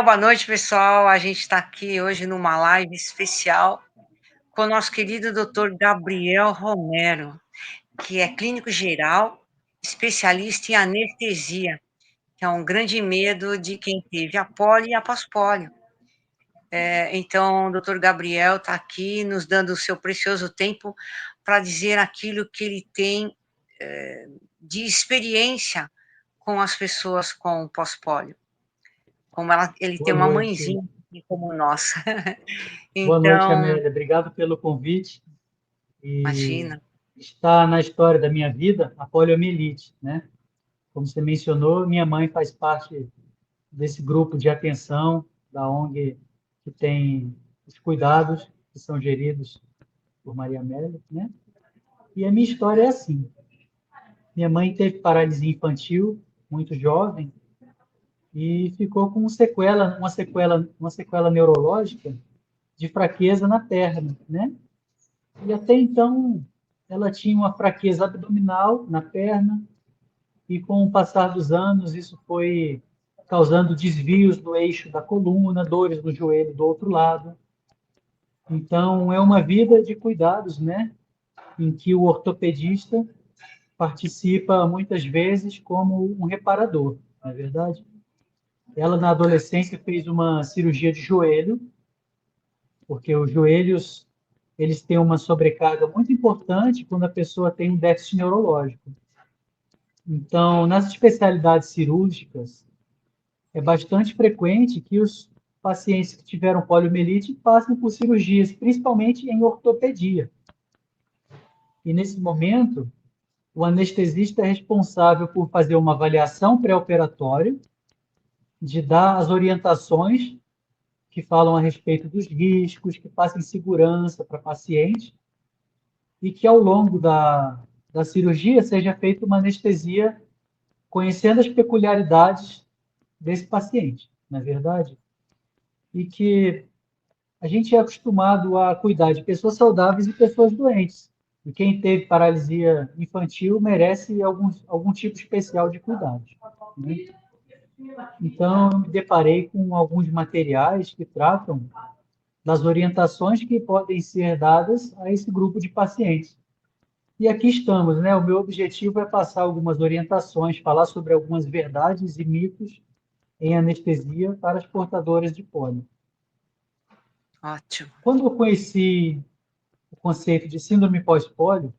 Boa noite, pessoal. A gente está aqui hoje numa live especial com o nosso querido Dr. Gabriel Romero, que é clínico geral, especialista em anestesia, que é um grande medo de quem teve a polio e a pós-polio. Então, o Dr. Gabriel está aqui nos dando o seu precioso tempo para dizer aquilo que ele tem de experiência com as pessoas com pós-polio. Como ele tem Boa uma noite. mãezinha como nós. Boa noite, Então, Amélia. Obrigado pelo convite. E imagina. está na história da minha vida a poliomielite, né? Como você mencionou, minha mãe faz parte desse grupo de atenção da ONG que tem os cuidados que são geridos por Maria Amélia, né? E a minha história é assim. Minha mãe teve paralisia infantil muito jovem e ficou com uma sequela neurológica de fraqueza na perna, né? E até então ela tinha uma fraqueza abdominal na perna e com o passar dos anos isso foi causando desvios no eixo da coluna, dores no joelho do outro lado. Então é uma vida de cuidados, né? Em que o ortopedista participa muitas vezes como um reparador, não é verdade? Ela na adolescência fez uma cirurgia de joelho, porque os joelhos eles têm uma sobrecarga muito importante quando a pessoa tem um déficit neurológico. Então, nas especialidades cirúrgicas, é bastante frequente que os pacientes que tiveram poliomielite passem por cirurgias, principalmente em ortopedia. E nesse momento, o anestesista é responsável por fazer uma avaliação pré-operatória, de dar as orientações que falam a respeito dos riscos, que passem segurança para o paciente, e que ao longo da cirurgia seja feita uma anestesia conhecendo as peculiaridades desse paciente, não é verdade? E que a gente é acostumado a cuidar de pessoas saudáveis e pessoas doentes. E quem teve paralisia infantil merece algum tipo especial de cuidados, né? Então, eu me deparei com alguns materiais que tratam das orientações que podem ser dadas a esse grupo de pacientes. E aqui estamos, né? O meu objetivo é passar algumas orientações, falar sobre algumas verdades e mitos em anestesia para as portadoras de pólio. Ótimo. Quando eu conheci o conceito de síndrome pós-pólio,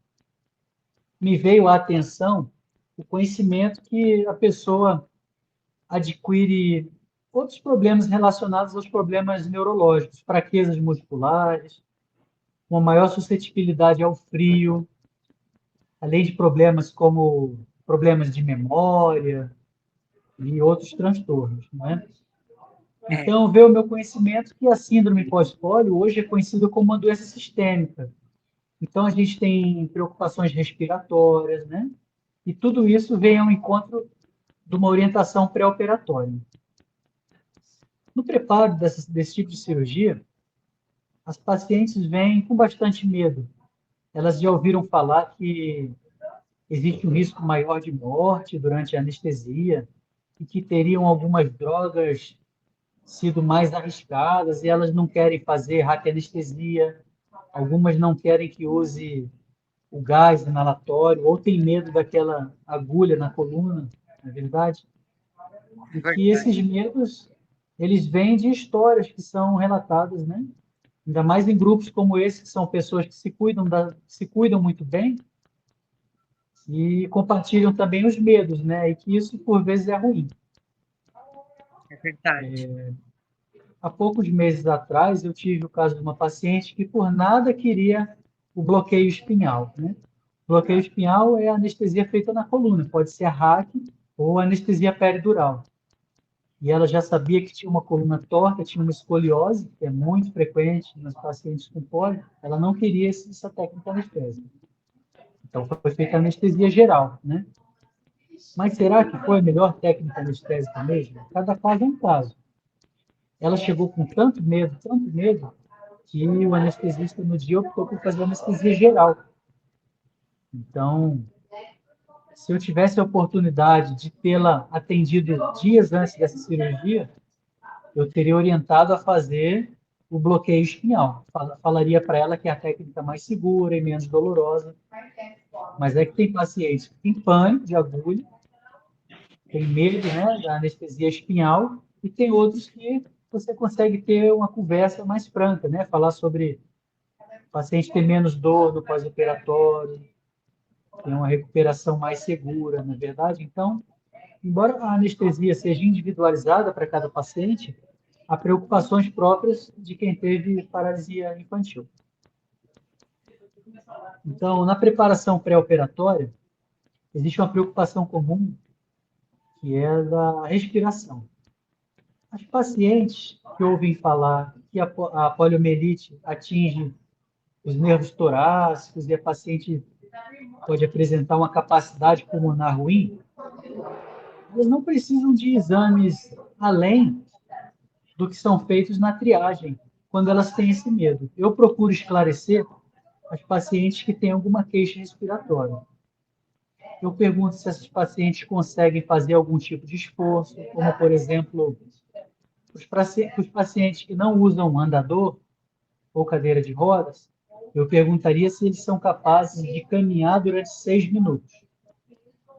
me veio à atenção o conhecimento que a pessoa adquire outros problemas relacionados aos problemas neurológicos, fraquezas musculares, uma maior suscetibilidade ao frio, além de problemas como problemas de memória e outros transtornos, né? É, Então, veio o meu conhecimento que a síndrome pós-pólio hoje é conhecida como uma doença sistêmica. Então, a gente tem preocupações respiratórias, né? E tudo isso vem ao encontro de uma orientação pré-operatória. No preparo desse tipo de cirurgia, as pacientes vêm com bastante medo. Elas já ouviram falar que existe um risco maior de morte durante a anestesia e que teriam algumas drogas sido mais arriscadas e elas não querem fazer raquianestesia, algumas não querem que use o gás inalatório ou tem medo daquela agulha na coluna, na verdade. é E que verdade. esses medos, eles vêm de histórias que são relatadas, né? Ainda mais em grupos como esse, que são pessoas que se cuidam muito bem e compartilham também os medos, né? E que isso, por vezes, é ruim. É verdade. Há poucos meses atrás, eu tive o caso de uma paciente que, por nada, queria o bloqueio espinhal, né? O bloqueio espinhal é a anestesia feita na coluna, pode ser a RAC ou a anestesia peridural. E ela já sabia que tinha uma coluna torta, tinha uma escoliose, que é muito frequente nos pacientes com pólio, ela não queria essa técnica anestésica. Então, foi feita a anestesia geral, né? Mas será que foi a melhor técnica anestésica mesmo? Cada caso é um caso. Ela chegou com tanto medo, que o anestesista no dia optou por fazer anestesia geral. Então, se eu tivesse a oportunidade de tê-la atendido dias antes dessa cirurgia, eu teria orientado a fazer o bloqueio espinhal. Falaria para ela que é a técnica mais segura e menos dolorosa. Mas é que tem pacientes que têm pânico de agulha, tem medo, né, da anestesia espinhal, e tem outros que você consegue ter uma conversa mais franca, né? Falar sobre o paciente ter menos dor no pós-operatório, ter uma recuperação mais segura, na verdade. Então, embora a anestesia seja individualizada para cada paciente, há preocupações próprias de quem teve paralisia infantil. Então, na preparação pré-operatória, existe uma preocupação comum, que é da respiração. As pacientes que ouvem falar que a poliomielite atinge os nervos torácicos e a paciente pode apresentar uma capacidade pulmonar ruim, elas não precisam de exames além do que são feitos na triagem, quando elas têm esse medo. Eu procuro esclarecer as pacientes que têm alguma queixa respiratória. Eu pergunto se essas pacientes conseguem fazer algum tipo de esforço, como, por exemplo, os pacientes que não usam andador ou cadeira de rodas, eu perguntaria se eles são capazes de caminhar durante 6 minutos.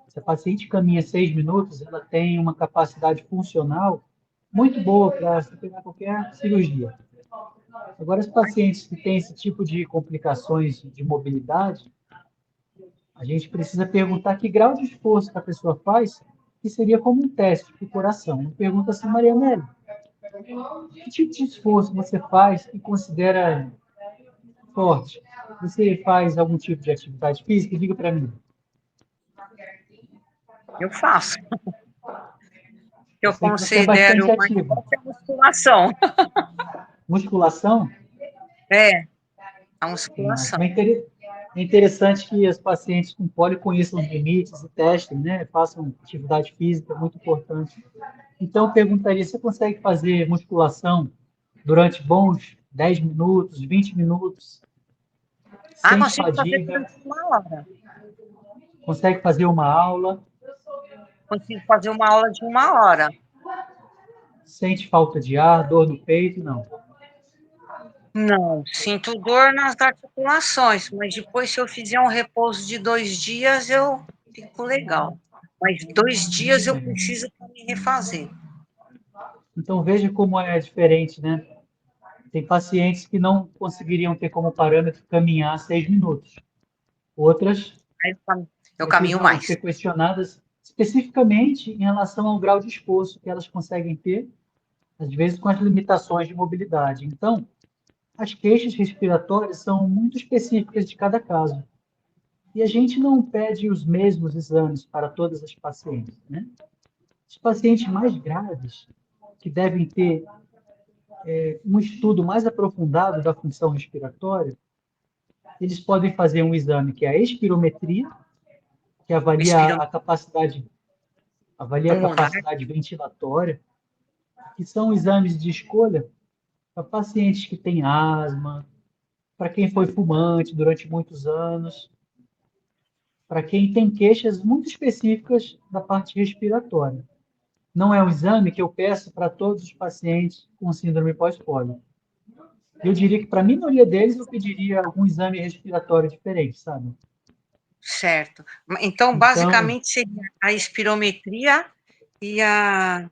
Se a paciente caminha 6 minutos, ela tem uma capacidade funcional muito boa para superar qualquer cirurgia. Agora, os pacientes que têm esse tipo de complicações de mobilidade, a gente precisa perguntar que grau de esforço que a pessoa faz, que seria como um teste para o coração. Não pergunta assim, Maria Amélia, que tipo de esforço você faz e considera forte? Você faz algum tipo de atividade física? Diga para mim. Eu faço. Eu Eu sei que você é bastante considero mais ativa. forte a musculação. Musculação? É, a Mas musculação. é interessante que os pacientes com pólio conheçam os limites e testem, né? Façam atividade física, muito importante. Então, eu perguntaria, você consegue fazer musculação durante bons 10 minutos, 20 minutos, sem Consigo fazer fadiga? durante 1 hora. Consegue fazer uma aula? Consigo fazer uma aula de 1 hora. Sente falta de ar, dor no peito? Não. Não, sinto dor nas articulações, mas depois, se eu fizer um repouso de 2 dias, eu fico legal. Mas 2 dias eu preciso para me refazer. Então, veja como é diferente, né? Tem pacientes que não conseguiriam ter como parâmetro caminhar 6 minutos. Outras Aí eu caminho precisam mais. ser questionadas especificamente em relação ao grau de esforço que elas conseguem ter, às vezes com as limitações de mobilidade. Então, as queixas respiratórias são muito específicas de cada caso. E a gente não pede os mesmos exames para todas as pacientes, né? Os pacientes mais graves, que devem ter um estudo mais aprofundado da função respiratória, eles podem fazer um exame que é a espirometria, que Respiro avalia a pulmonar. capacidade ventilatória, que são exames de escolha para pacientes que têm asma, para quem foi fumante durante muitos anos, para quem tem queixas muito específicas da parte respiratória. Não é um exame que eu peço para todos os pacientes com síndrome pós-pólio. Eu diria que para a minoria deles eu pediria algum exame respiratório diferente, sabe? Certo. Então, Então, basicamente, seria a espirometria e a.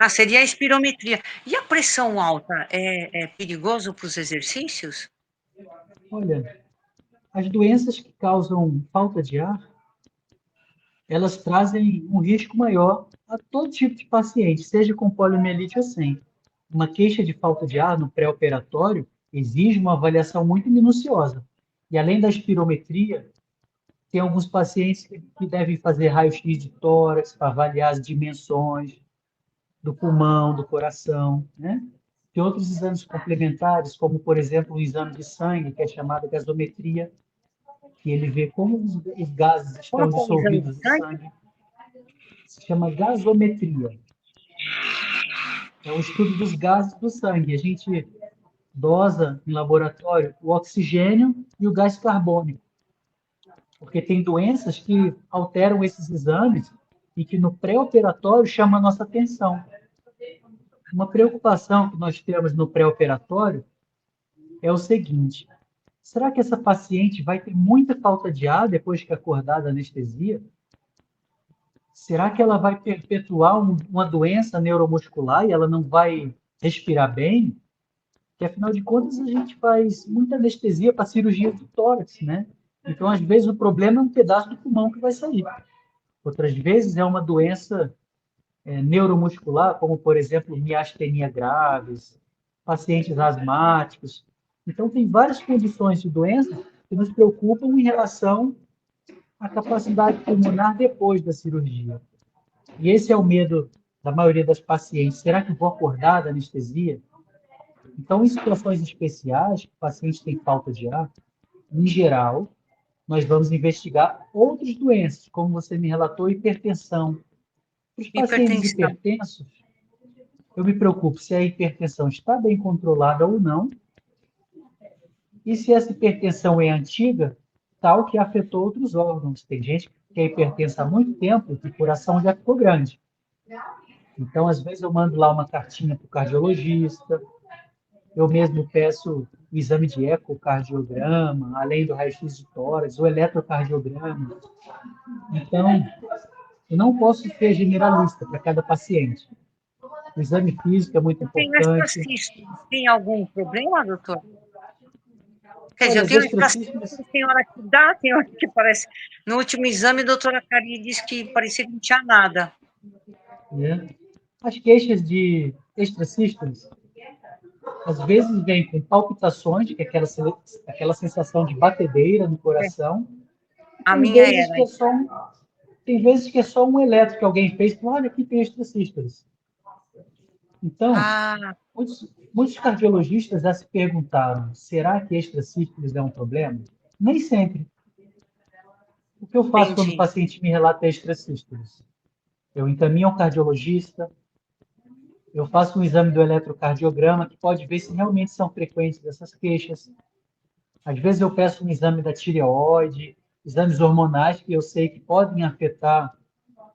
Seria a espirometria. E a pressão alta é perigoso para os exercícios? olha, as doenças que causam falta de ar, elas trazem um risco maior a todo tipo de paciente, seja com poliomielite ou sem. Uma queixa de falta de ar no pré-operatório exige uma avaliação muito minuciosa. E além da espirometria, tem alguns pacientes que devem fazer raio-x de tórax para avaliar as dimensões do pulmão, do coração, né? Tem outros exames complementares, como, por exemplo, um exame de sangue, que é chamado gasometria, que ele vê como os gases estão Como que é o exame de dissolvidos no sangue? sangue. Se chama gasometria. É o estudo dos gases do sangue. A gente dosa em laboratório o oxigênio e o gás carbônico, porque tem doenças que alteram esses exames e que no pré-operatório chama a nossa atenção. Uma preocupação que nós temos no pré-operatório é o seguinte: será que essa paciente vai ter muita falta de ar depois que acordar da anestesia? Será que ela vai perpetuar uma doença neuromuscular e ela não vai respirar bem? Porque, afinal de contas, a gente faz muita anestesia para cirurgia do tórax, né? Então, às vezes, o problema é um pedaço do pulmão que vai sair. Outras vezes, é uma doença neuromuscular, como, por exemplo, miastenia graves, pacientes asmáticos. Então, tem várias condições de doença que nos preocupam em relação à capacidade pulmonar depois da cirurgia. E esse é o medo da maioria das pacientes. Será que eu vou acordar da anestesia? Então, em situações especiais, que o paciente tem falta de ar, em geral, nós vamos investigar outras doenças, como você me relatou, hipertensão. Para os pacientes Hipertensão. hipertensos, eu me preocupo se a hipertensão está bem controlada ou não, e se essa hipertensão é antiga, tal que afetou outros órgãos. Tem gente que é hipertensa há muito tempo e o coração já ficou grande. Então, às vezes, eu mando lá uma cartinha para o cardiologista, eu mesmo peço o exame de ecocardiograma, além do raio-x de tórax, o eletrocardiograma. Então, eu não posso ser generalista para cada paciente. O exame físico é muito Eu tenho importante. extracístoles. Tem algum problema, doutor? Quer dizer, Olha, eu as tenho extracístoles, extracístoles, tem hora que dá, tem hora que parece. No último exame, a doutora Cari disse que parecia que não tinha nada. né? As queixas de extracístoles, às vezes vêm com palpitações, que é aquela sensação de batedeira no É, coração. a Tem minha vezes era. que é só um, tem vezes que é só um eletro que alguém fez, olha, aqui tem extracístoles. Então, Ah, muitos cardiologistas já se perguntaram, será que extracístoles é um problema? Nem sempre. O que eu faço quando o entendi. paciente me relata extracístoles? Eu encaminho ao cardiologista, eu faço um exame do eletrocardiograma, que pode ver se realmente são frequentes essas queixas. Às vezes eu peço um exame da tireoide, exames hormonais que eu sei que podem afetar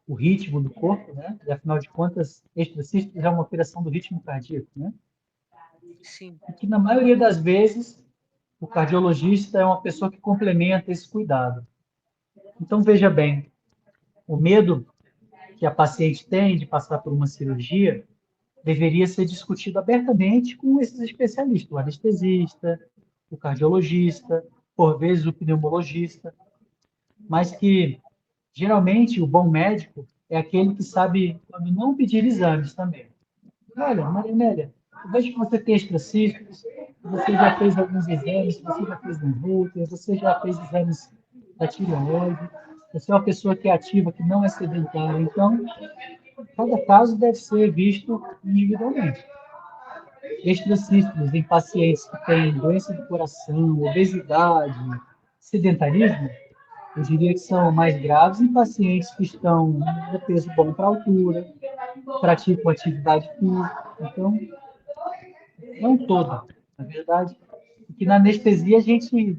o ritmo do corpo, né? E, afinal de contas, extracístoles é uma alteração do ritmo cardíaco, né? Sim. E que na maioria das vezes o cardiologista é uma pessoa que complementa esse cuidado. Então, veja bem, o medo que a paciente tem de passar por uma cirurgia deveria ser discutido abertamente com esses especialistas, o anestesista, o cardiologista, por vezes o pneumologista, mas que geralmente o bom médico é aquele que sabe quando não pedir exames também. Olha, Maria Amélia, eu vejo que você tem extracístoles, você já fez alguns exames, você já fez um Holter, você já fez exames da tireoide, você é uma pessoa que é ativa, que não é sedentária. Então, cada caso deve ser visto individualmente. Extracístoles em pacientes que têm doença do coração, obesidade, sedentarismo, eu diria que são mais graves em pacientes que estão no peso bom para a altura, praticam atividade física. Então, não todo, na verdade, porque na anestesia a gente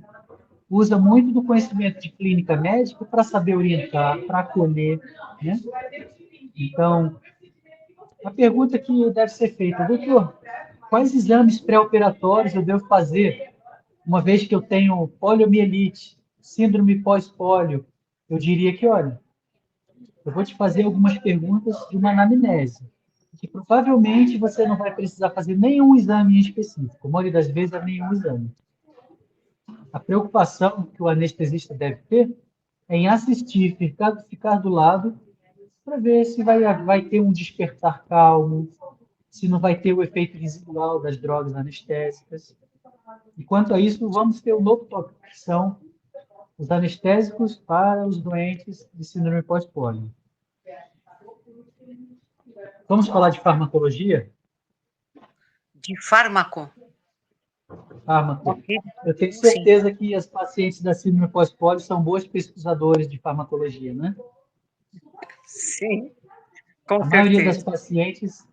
usa muito do conhecimento de clínica médica para saber orientar, para acolher, né? Então, a pergunta que deve ser feita, doutor, quais exames pré-operatórios eu devo fazer, uma vez que eu tenho poliomielite, síndrome pós-polio? Eu diria que, olha, eu vou te fazer algumas perguntas de uma anamnese, que provavelmente você não vai precisar fazer nenhum exame em específico. A maioria das vezes é nenhum exame. A preocupação que o anestesista deve ter é em assistir, ficar do lado, para ver se vai ter um despertar calmo, se não vai ter o efeito residual das drogas anestésicas. E quanto a isso, vamos ter um novo tópico, que são os anestésicos para os doentes de síndrome pós-polio. Vamos falar de farmacologia? De fármaco? Fármaco. Ok. Eu tenho Sim. certeza que as pacientes da síndrome pós-polio são boas pesquisadores de farmacologia, né? Sim, com A maioria certeza. das pacientes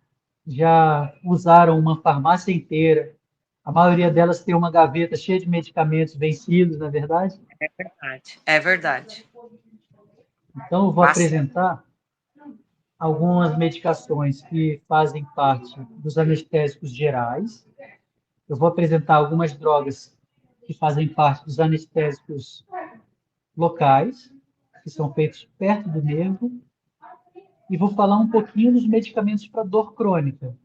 já usaram uma farmácia inteira. A maioria delas tem uma gaveta cheia de medicamentos vencidos, na verdade. É verdade. É verdade. Então, eu vou Bastante. apresentar algumas medicações que fazem parte dos anestésicos gerais. Eu vou apresentar algumas drogas que fazem parte dos anestésicos locais, que são feitos perto do nervo, e vou falar um pouquinho dos medicamentos para dor crônica,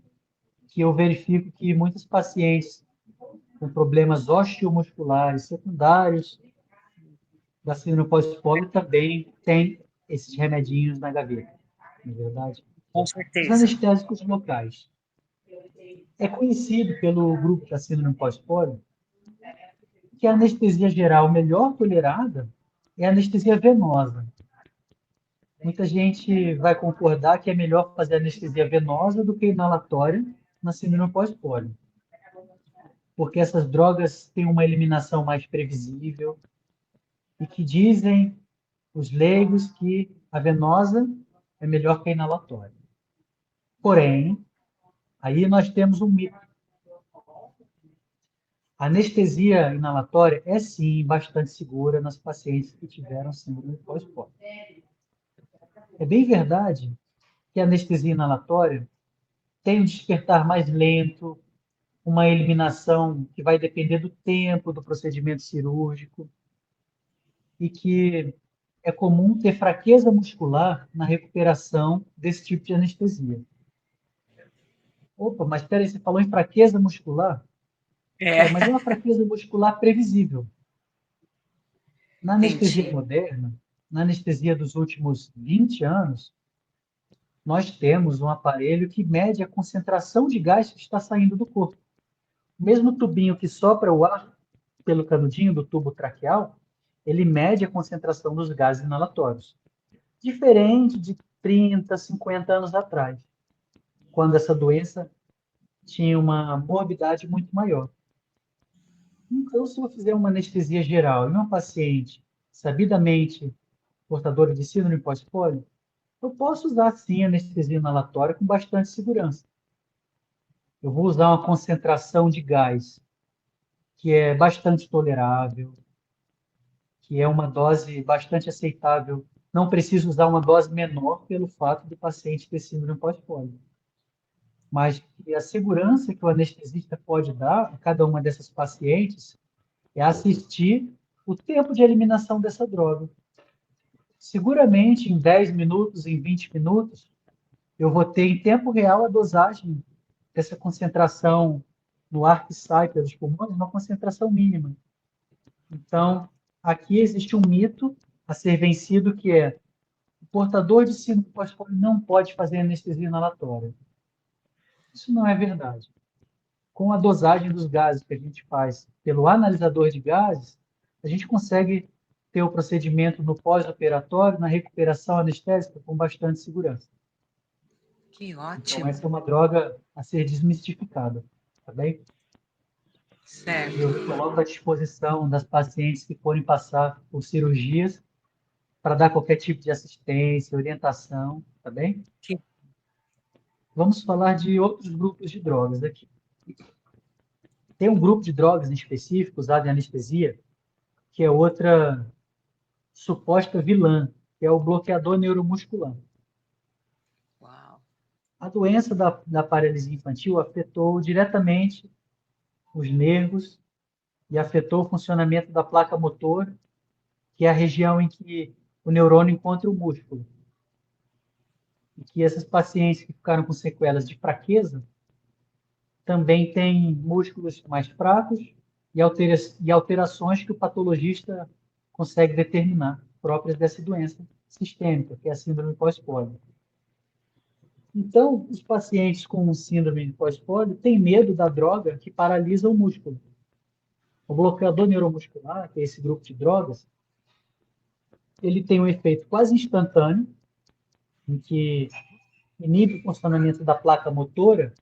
que eu verifico que muitos pacientes com problemas osteomusculares secundários da síndrome pós-polio também têm esses remedinhos na gaveta, não é verdade? Com Os certeza. anestésicos locais. É conhecido pelo grupo da síndrome pós-polio que a anestesia geral melhor tolerada é a anestesia venosa. Muita gente vai concordar que é melhor fazer anestesia venosa do que inalatória na síndrome pós-polio, porque essas drogas têm uma eliminação mais previsível e que dizem os leigos que a venosa é melhor que a inalatória. Porém, aí nós temos um mito. A anestesia inalatória é sim bastante segura nas pacientes que tiveram síndrome pós-polio. É bem verdade que a anestesia inalatória tem um despertar mais lento, uma eliminação que vai depender do tempo do procedimento cirúrgico e que é comum ter fraqueza muscular na recuperação desse tipo de anestesia. Opa, mas espera aí, você falou em fraqueza muscular? É, Mas é uma fraqueza muscular previsível. Na anestesia entendi. moderna, na anestesia dos últimos 20 anos, nós temos um aparelho que mede a concentração de gás que está saindo do corpo. O mesmo tubinho que sopra o ar pelo canudinho do tubo traqueal, ele mede a concentração dos gases inalatórios. Diferente de 30, 50 anos atrás, quando essa doença tinha uma morbidade muito maior. Então, se eu fizer uma anestesia geral em uma paciente sabidamente portadora de síndrome pós-polio, eu posso usar sim anestesia inalatória com bastante segurança. Eu vou usar uma concentração de gás que é bastante tolerável, que é uma dose bastante aceitável. Não preciso usar uma dose menor pelo fato do paciente ter síndrome pós-polio. Mas a segurança que o anestesista pode dar a cada uma dessas pacientes é assistir o tempo de eliminação dessa droga. Seguramente, em 10 minutos, em 20 minutos, eu vou ter em tempo real a dosagem dessa concentração no ar que sai pelos pulmões, uma concentração mínima. Então, aqui existe um mito a ser vencido, que é o portador de síndrome pós-polio não pode fazer anestesia inalatória. Isso não é verdade. Com a dosagem dos gases que a gente faz pelo analisador de gases, a gente consegue ter o procedimento no pós-operatório, na recuperação anestésica, com bastante segurança. Que Então, ótimo. essa é uma droga a ser desmistificada, tá bem? Certo. Eu coloco à disposição das pacientes que forem passar por cirurgias para dar qualquer tipo de assistência, orientação, tá bem? Que- Vamos falar de outros grupos de drogas aqui. Tem um grupo de drogas em específico usado em anestesia, que é outra suposta vilã, que é o bloqueador neuromuscular. Uau. A doença da paralisia infantil afetou diretamente os nervos e afetou o funcionamento da placa motora, que é a região em que o neurônio encontra o músculo. E que essas pacientes que ficaram com sequelas de fraqueza também têm músculos mais fracos e alterações que o patologista consegue determinar, próprias dessa doença sistêmica, que é a síndrome pós-polio. Então, os pacientes com síndrome pós-polio têm medo da droga que paralisa o músculo. O bloqueador neuromuscular, que é esse grupo de drogas, ele tem um efeito quase instantâneo, em que inibe o funcionamento da placa motora,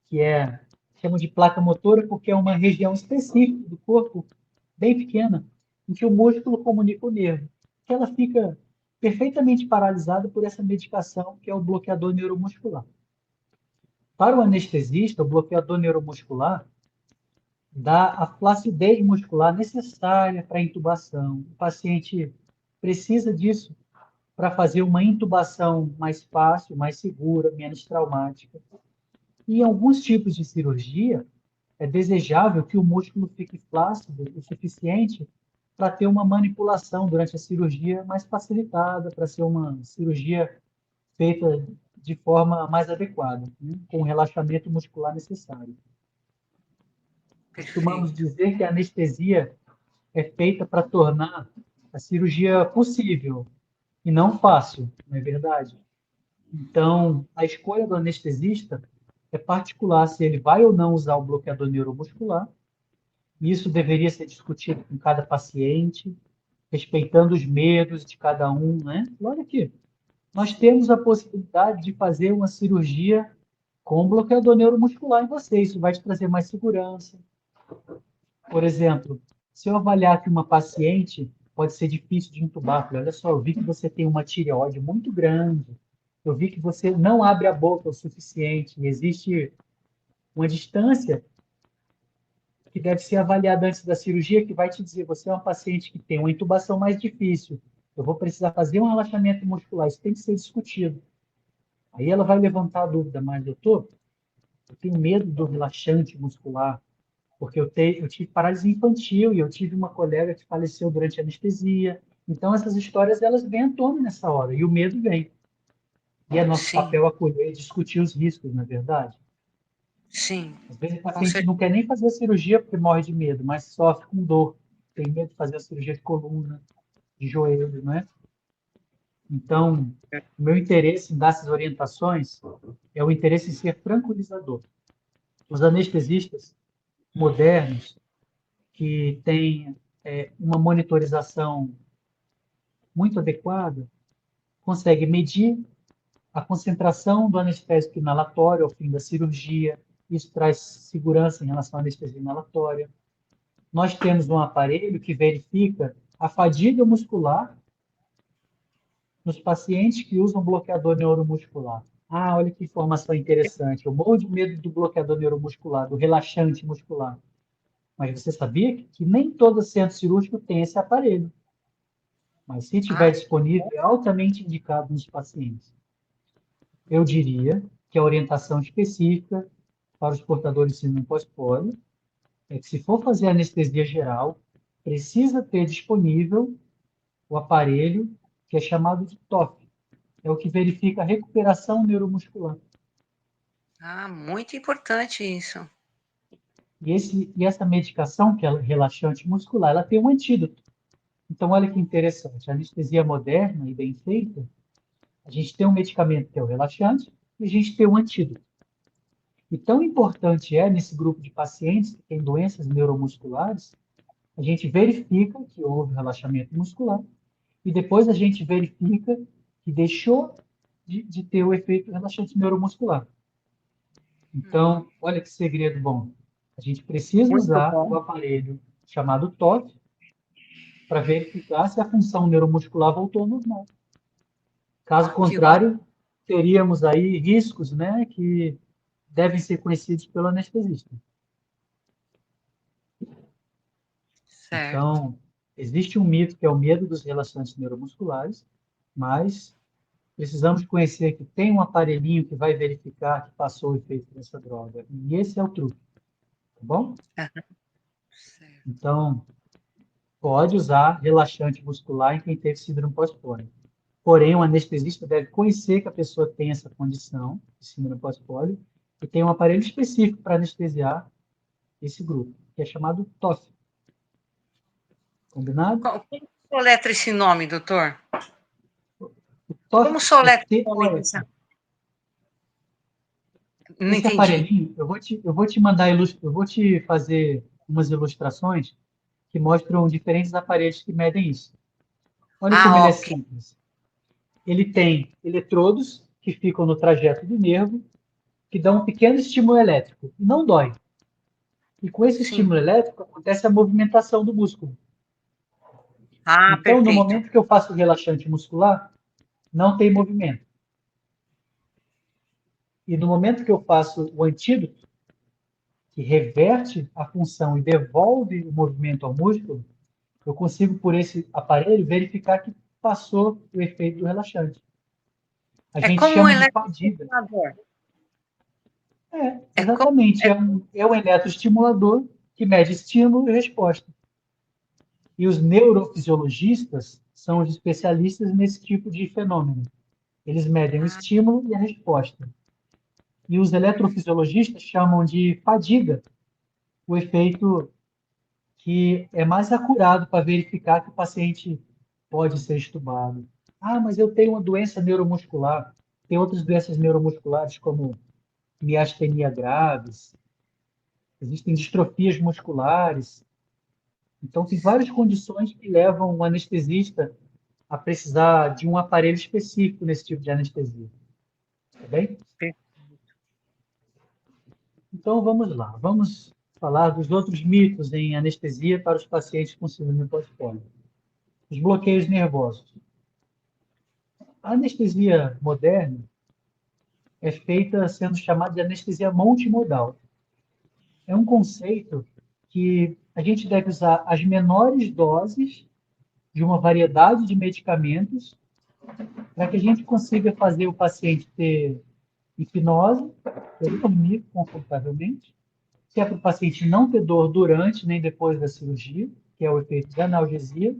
que é, chama de placa motora porque é uma região específica do corpo, bem pequena, em que o músculo comunica o nervo, que ela fica perfeitamente paralisada por essa medicação, que é o bloqueador neuromuscular. Para o anestesista, o bloqueador neuromuscular dá a flacidez muscular necessária para a intubação. O paciente precisa disso para fazer uma intubação mais fácil, mais segura, menos traumática. E em alguns tipos de cirurgia, é desejável que o músculo fique flácido o suficiente para ter uma manipulação durante a cirurgia mais facilitada, para ser uma cirurgia feita de forma mais adequada, né? Com o relaxamento muscular necessário. Costumamos Perfeito. dizer que a anestesia é feita para tornar a cirurgia possível e não fácil, não é verdade? Então, a escolha do anestesista é particular se ele vai ou não usar o bloqueador neuromuscular. Isso deveria ser discutido com cada paciente, respeitando os medos de cada um, né? Olha aqui, nós temos a possibilidade de fazer uma cirurgia com bloqueador neuromuscular em você. Isso vai te trazer mais segurança. Por exemplo, se eu avaliar que uma paciente pode ser difícil de intubar, falei, olha só, eu vi que você tem uma tireoide muito grande, eu vi que você não abre a boca o suficiente, e existe uma distância que deve ser avaliada antes da cirurgia, que vai te dizer, você é uma paciente que tem uma intubação mais difícil, eu vou precisar fazer um relaxamento muscular, isso tem que ser discutido. Aí ela vai levantar a dúvida, mas doutor, eu tenho medo do relaxante muscular, porque eu tive paralisia infantil e eu tive uma colega que faleceu durante a anestesia. Então, essas histórias, elas vêm à tona nessa hora, e o medo vem. E é nosso Sim, papel acolher e discutir os riscos, não é verdade? sim, Às vezes o com paciente certeza. não quer nem fazer a cirurgia porque morre de medo, mas sofre com dor. Tem medo de fazer a cirurgia de coluna, de joelho, não é? Então, o meu interesse em dar essas orientações é o interesse em ser tranquilizador. Os anestesistas modernos, que têm uma monitorização muito adequada, conseguem medir a concentração do anestésico inalatório ao fim da cirurgia. Isso traz segurança em relação à anestesia inalatória. Nós temos um aparelho que verifica a fadiga muscular nos pacientes que usam bloqueador neuromuscular. Ah, olha que informação interessante. Eu morro de medo do bloqueador neuromuscular, do relaxante muscular. Mas você sabia que nem todo centro cirúrgico tem esse aparelho? Mas se tiver Ah, disponível, é altamente indicado nos pacientes. Eu diria que a orientação específica para os portadores de síndrome pós-pólio é que, se for fazer anestesia geral, precisa ter disponível o aparelho que é chamado de TOF. É o que verifica a recuperação neuromuscular. muito importante isso. E essa medicação, que é relaxante muscular, ela tem um antídoto. Então, olha que interessante. A anestesia moderna e bem feita, a gente tem um medicamento que é o relaxante e a gente tem um antídoto. E tão importante é, nesse grupo de pacientes que têm doenças neuromusculares, a gente verifica que houve relaxamento muscular e depois a gente verifica que deixou de ter o efeito relaxante neuromuscular. Então, olha que segredo bom. A gente precisa Muito usar o bom. aparelho chamado TOF para verificar se a função neuromuscular voltou ao normal. Caso Que ótimo. contrário, teríamos aí riscos, né, que devem ser conhecidos pelo anestesista. Certo. Então, existe um mito que é o medo dos relaxantes neuromusculares, mas precisamos conhecer que tem um aparelhinho que vai verificar que passou o efeito dessa droga. E esse é o truque, tá bom? Aham, certo. Então, pode usar relaxante muscular em quem teve síndrome pós-pólio. Porém, o anestesista deve conhecer que a pessoa tem essa condição de síndrome pós-pólio e tem um aparelho específico para anestesiar esse grupo, que é chamado TOF. Combinado? Como soletra esse nome, doutor? O TOF Como é soletra o nome TOF. dessa? Não Esse entendi. aparelhinho, eu vou te mandar, eu vou te fazer umas ilustrações que mostram diferentes aparelhos que medem isso. Olha como ele é Ok. simples. Ele tem eletrodos que ficam no trajeto do nervo, que dão um pequeno estímulo elétrico. E não dói. E com esse Sim. estímulo elétrico acontece a movimentação do músculo. Então, no Perfeito. momento que eu faço o relaxante muscular, não tem movimento. E no momento que eu faço o antídoto, que reverte a função e devolve o movimento ao músculo, eu consigo, por esse aparelho, verificar que passou o efeito do relaxante. A É gente como um chama de fadiga. eletroestimulador. É como Exatamente. É um eletroestimulador que mede estímulo e resposta. E os neurofisiologistas são os especialistas nesse tipo de fenômeno. Eles medem o ah, estímulo e a resposta. E os eletrofisiologistas chamam de fadiga o efeito que é mais acurado para verificar que o paciente pode ser estubado. Ah, mas eu tenho uma doença neuromuscular. Tem outras doenças neuromusculares, como miastenia graves, existem distrofias musculares. Então, tem várias condições que levam o anestesista a precisar de um aparelho específico nesse tipo de anestesia. Tá bem? per- Então, vamos lá. Vamos falar dos outros mitos em anestesia para os pacientes com síndrome pós-pólio. Os bloqueios nervosos. A anestesia moderna é feita sendo chamada de anestesia multimodal. É um conceito que a gente deve usar as menores doses de uma variedade de medicamentos para que a gente consiga fazer o paciente ter hipnose, ele dormir confortavelmente, que é para o paciente não ter dor durante nem depois da cirurgia, que é o efeito da analgesia,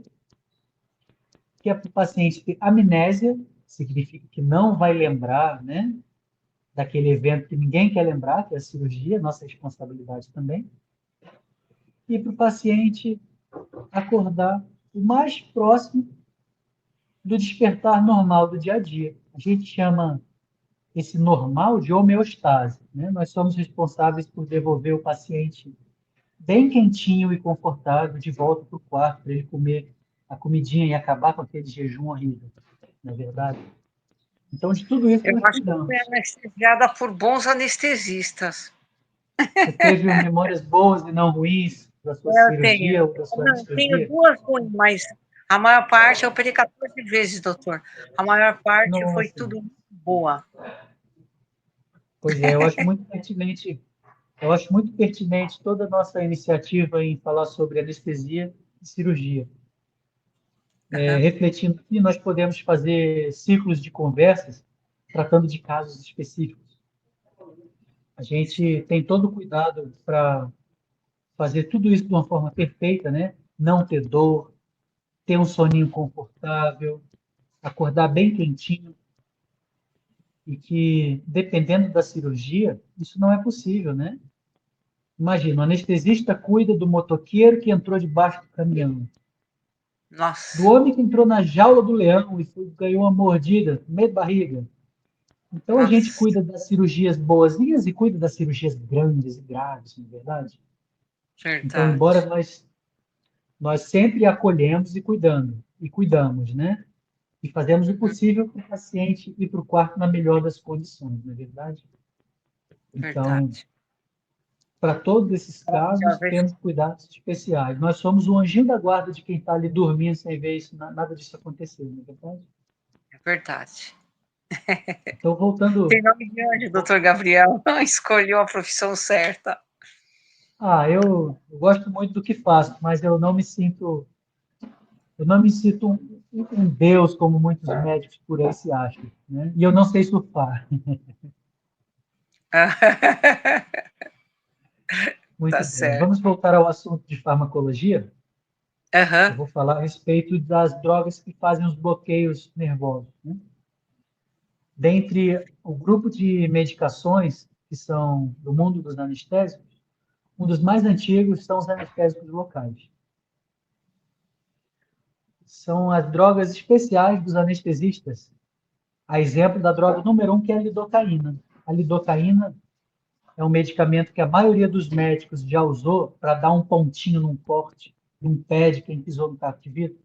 que é para o paciente ter amnésia, significa que não vai lembrar, né, daquele evento que ninguém quer lembrar, que é a cirurgia, nossa responsabilidade também, e para o paciente acordar o mais próximo do despertar normal do dia a dia. A gente chama esse normal de homeostase, né? Nós somos responsáveis por devolver o paciente bem quentinho e confortável de volta para o quarto para ele comer a comidinha e acabar com aquele jejum horrível, não é verdade? Então, de tudo isso eu nós acho que fui cuidamos. anestesiada por bons anestesistas. Você teve memórias boas e não ruins da sua Eu tenho. cirurgia ou da sua Não, tenho anestesia? duas ruins, mas a maior parte eu operei 14 vezes, doutor. A maior parte foi Nossa, tudo muito boa. pois é, eu acho muito pertinente toda a nossa iniciativa em falar sobre anestesia e cirurgia. Aham. Refletindo aqui, nós podemos fazer ciclos de conversas tratando de casos específicos. A gente tem todo o cuidado para fazer tudo isso de uma forma perfeita, né? Não ter dor, ter um soninho confortável, acordar bem quentinho, e que, dependendo da cirurgia, isso não é possível, né? Imagina, o anestesista cuida do motoqueiro que entrou debaixo do caminhão, do Nossa, homem que entrou na jaula do leão e ganhou uma mordida no meio da barriga. Então a gente nossa, cuida das cirurgias boazinhas e cuida das cirurgias grandes e graves, não é verdade? Então, embora verdade. nós sempre acolhemos e cuidamos, né? E fazemos o Uhum, possível para o paciente ir para o quarto na melhor das condições, não é verdade? Então, verdade. para todos esses Já casos, vejo, temos cuidados especiais. Nós somos o anjinho da guarda de quem está ali dormindo sem ver isso, nada disso acontecer, não é verdade? é verdade. Então, Tem voltando. nome de onde, doutor Gabriel? Escolheu a profissão certa. Eu gosto muito do que faço, mas eu não me sinto um deus como muitos médicos por aí se acham, né? E eu não sei surfar. Tá Muito bem. certo. Vamos voltar ao assunto de farmacologia. Eu Aham, vou falar a respeito das drogas que fazem os bloqueios nervosos, né? Dentre o grupo de medicações que são do mundo dos anestésicos, um dos mais antigos são os anestésicos locais. São as drogas especiais dos anestesistas. A exemplo da droga número um, que é a lidocaína. A lidocaína é um medicamento que a maioria dos médicos já usou para dar um pontinho num corte, num pé de quem pisou no caco de vidro.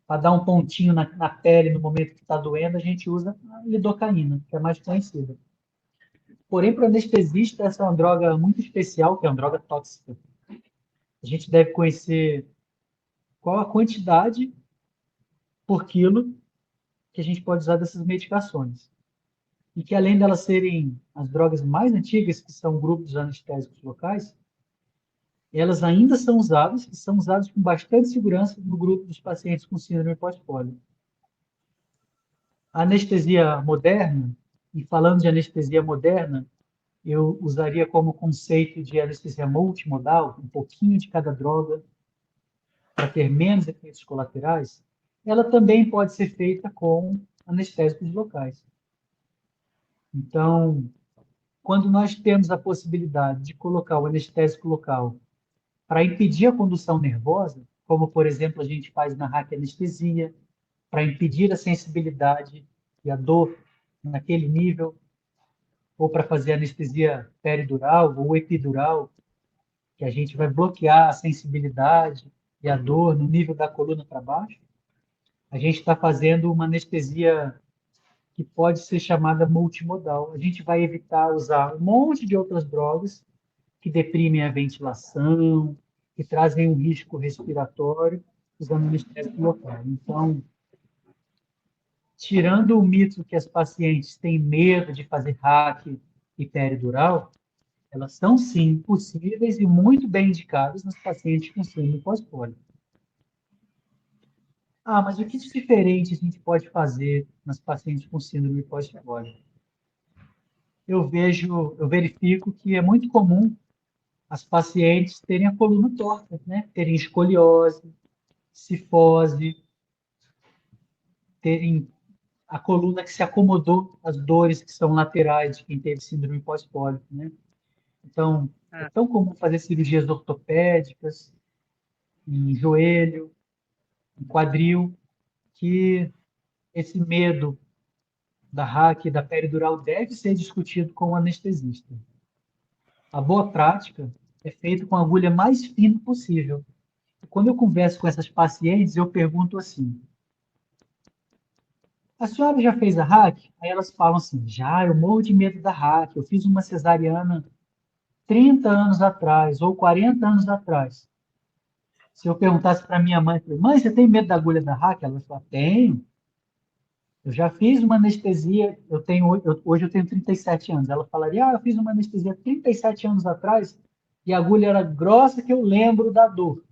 Para dar um pontinho na pele no momento que está doendo, a gente usa a lidocaína, que é mais conhecida. Porém, para o anestesista, essa é uma droga muito especial, que é uma droga tóxica. A gente deve conhecer qual a quantidade por quilo que a gente pode usar dessas medicações. E que, além delas serem as drogas mais antigas, que são grupos anestésicos locais, elas ainda são usadas, e são usadas com bastante segurança no grupo dos pacientes com síndrome pós-pólio. A anestesia moderna, e falando de anestesia moderna, eu usaria como conceito de anestesia multimodal, um pouquinho de cada droga, para ter menos efeitos colaterais, ela também pode ser feita com anestésicos locais. Então, quando nós temos a possibilidade de colocar o anestésico local para impedir a condução nervosa, como, por exemplo, a gente faz na raquianestesia, para impedir a sensibilidade e a dor naquele nível, ou para fazer anestesia peridural ou epidural, que a gente vai bloquear a sensibilidade e a dor no nível da coluna para baixo, a gente está fazendo uma anestesia que pode ser chamada multimodal. A gente vai evitar usar um monte de outras drogas que deprimem a ventilação, que trazem um risco respiratório, usando anestésico local. Então, tirando o mito que as pacientes têm medo de fazer hack e peridural, elas são sim possíveis e muito bem indicadas nos pacientes com síndrome pós-pólio. Ah, mas o que de diferente a gente pode fazer nas pacientes com síndrome pós-pólio? Eu verifico que é muito comum as pacientes terem a coluna torta, né? Terem escoliose, cifose, terem a coluna que se acomodou às dores que são laterais de quem teve síndrome pós-pólio, né? Então, é Ah, tão comum fazer cirurgias ortopédicas em joelho, em quadril, que esse medo da hack e da peridural deve ser discutido com o anestesista. A boa prática é feita com a agulha mais fina possível. Quando eu converso com essas pacientes, eu pergunto assim: a senhora já fez a hack? Aí elas falam assim: já, eu morro de medo da hack. Eu fiz uma cesariana 30 anos atrás ou 40 anos atrás. Se eu perguntasse para minha mãe, mãe, você tem medo da agulha da hack? Ela fala, tenho. Eu já fiz uma anestesia, hoje eu tenho 37 anos. Ela falaria, eu fiz uma anestesia 37 anos atrás e a agulha era grossa que eu lembro da dor.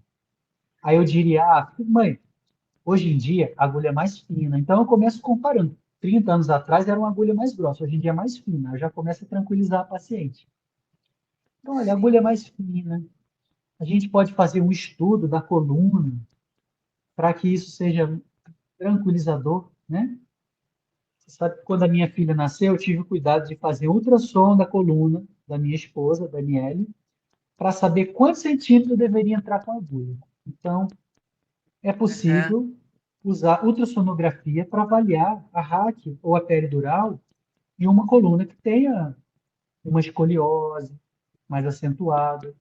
Aí eu diria, mãe, hoje em dia a agulha é mais fina. Então eu começo comparando. 30 anos atrás era uma agulha mais grossa, hoje em dia é mais fina. Eu já começo a tranquilizar a paciente. Então, olha, a agulha é mais fina. A gente pode fazer um estudo da coluna para que isso seja tranquilizador, né? Você sabe que quando a minha filha nasceu, eu tive o cuidado de fazer ultrassom da coluna da minha esposa, Daniele, para saber quantos centímetros deveria entrar com a agulha. Então, é aham. possível usar ultrassonografia para avaliar a hack ou a peridural em uma coluna que tenha uma escoliose mais acentuada.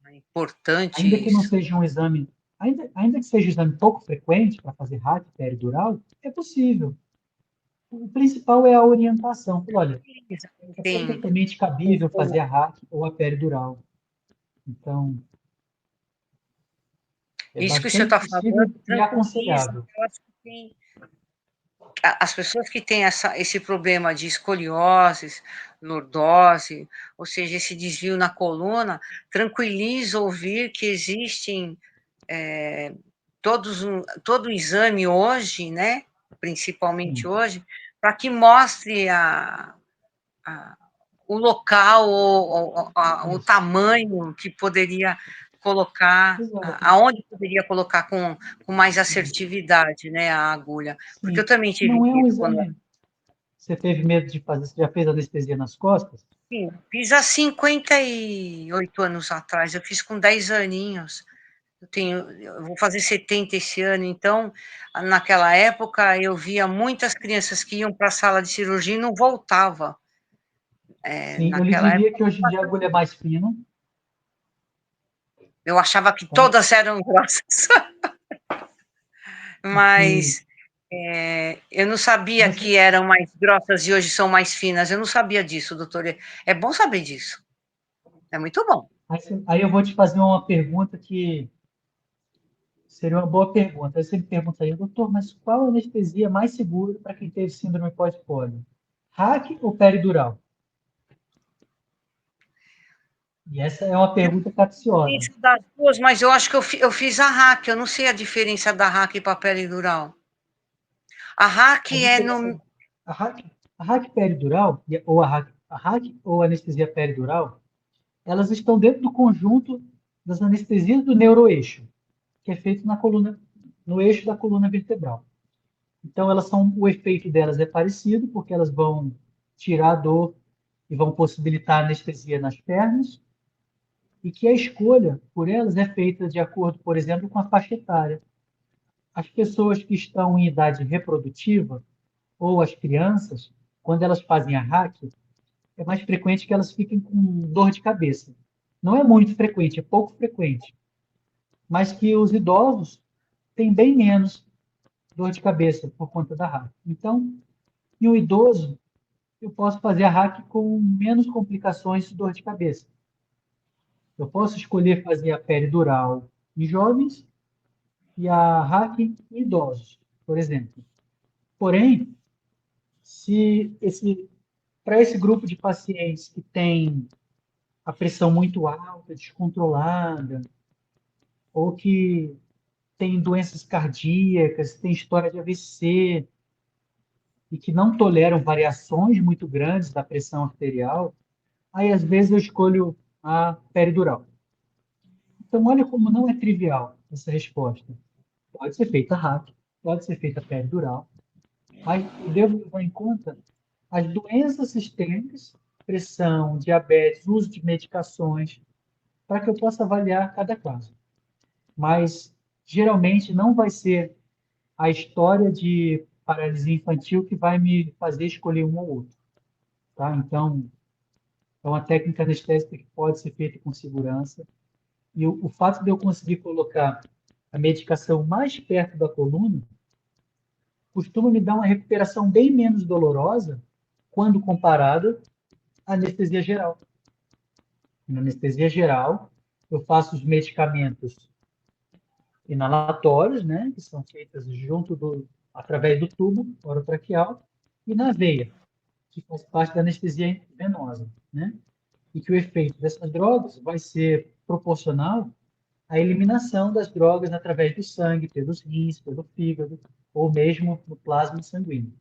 É importante Ainda que não isso. seja um exame, ainda que seja um exame pouco frequente para fazer hack peridural, é possível. O principal é a orientação. Olha, é Tem perfeitamente cabível fazer a hack ou a peridural. Então, é isso que o senhor bastante está falando possível e tranquiliza aconselhável. aquelas que têm as pessoas que têm esse problema de escoliose, lordose, ou seja, esse desvio na coluna, tranquiliza ouvir que existem todo o exame hoje, né, principalmente Sim, hoje, para que mostre a, o local, o isso. tamanho que poderia colocar, Exato. aonde poderia colocar com mais assertividade, né, a agulha. Porque eu Sim. também tive Não é um medo quando exame. Você teve medo de fazer? Você já fez anestesia nas costas? sim, fiz há 58 anos atrás, eu fiz com 10 aninhos. Eu vou fazer 70 esse ano, então, naquela época, eu via muitas crianças que iam para a sala de cirurgia e não voltava. Sim, eu lhe Naquela diria época, que hoje em dia a agulha é mais fina, eu achava que tá? todas eram grossas. E que Mas eu não sabia você, que eram mais grossas e hoje são mais finas. Eu não sabia disso, doutor. É bom saber disso. É muito bom. aí eu vou te fazer uma pergunta que seria uma boa pergunta. Aí você me perguntaria, doutor, mas qual anestesia é mais segura para quem teve síndrome pós-pólio? Hack ou peridural? E essa é uma E a pergunta capciosa. diferença das duas, mas eu acho que eu fiz a hack, eu não sei a diferença da hack para peridural. A hack A é diferença, no. a hack peridural, a hack ou anestesia peridural, elas estão dentro do conjunto das anestesias do neuroeixo, que é feito na coluna, no eixo da coluna vertebral. Então, o efeito delas é parecido, porque elas vão tirar a dor e vão possibilitar anestesia nas pernas, e que a escolha por elas é feita de acordo, por exemplo, com a faixa etária. As pessoas que estão em idade reprodutiva, ou as crianças, quando elas fazem a hack, é mais frequente que elas fiquem com dor de cabeça. Não é muito frequente, é pouco frequente, mas que os idosos têm bem menos dor de cabeça por conta da hack. Então, em um idoso, eu posso fazer a hack com menos complicações de dor de cabeça. Eu posso escolher fazer a peridural em jovens e a hack em idosos, por exemplo. Porém, se esse para esse grupo de pacientes que tem a pressão muito alta, descontrolada, ou que tem doenças cardíacas, tem história de AVC e que não toleram variações muito grandes da pressão arterial, aí às vezes eu escolho a peridural. Então, olha como não é trivial essa resposta. Pode ser feita hack, pode ser feita peridural, mas eu devo levar em conta as doenças sistêmicas, pressão, diabetes, uso de medicações, para que eu possa avaliar cada caso. Mas, geralmente, não vai ser a história de paralisia infantil que vai me fazer escolher um ou outro. Tá? Então, é uma técnica anestésica que pode ser feita com segurança. E o fato de eu conseguir colocar a medicação mais perto da coluna costuma me dar uma recuperação bem menos dolorosa quando comparada à anestesia geral. Na anestesia geral, eu faço os medicamentos inalatórios, né, que são feitas através do tubo orotraqueal, e na veia, que faz parte da anestesia venosa, né? E que o efeito dessas drogas vai ser proporcional à eliminação das drogas através do sangue, pelos rins, pelo fígado, ou mesmo no plasma sanguíneo.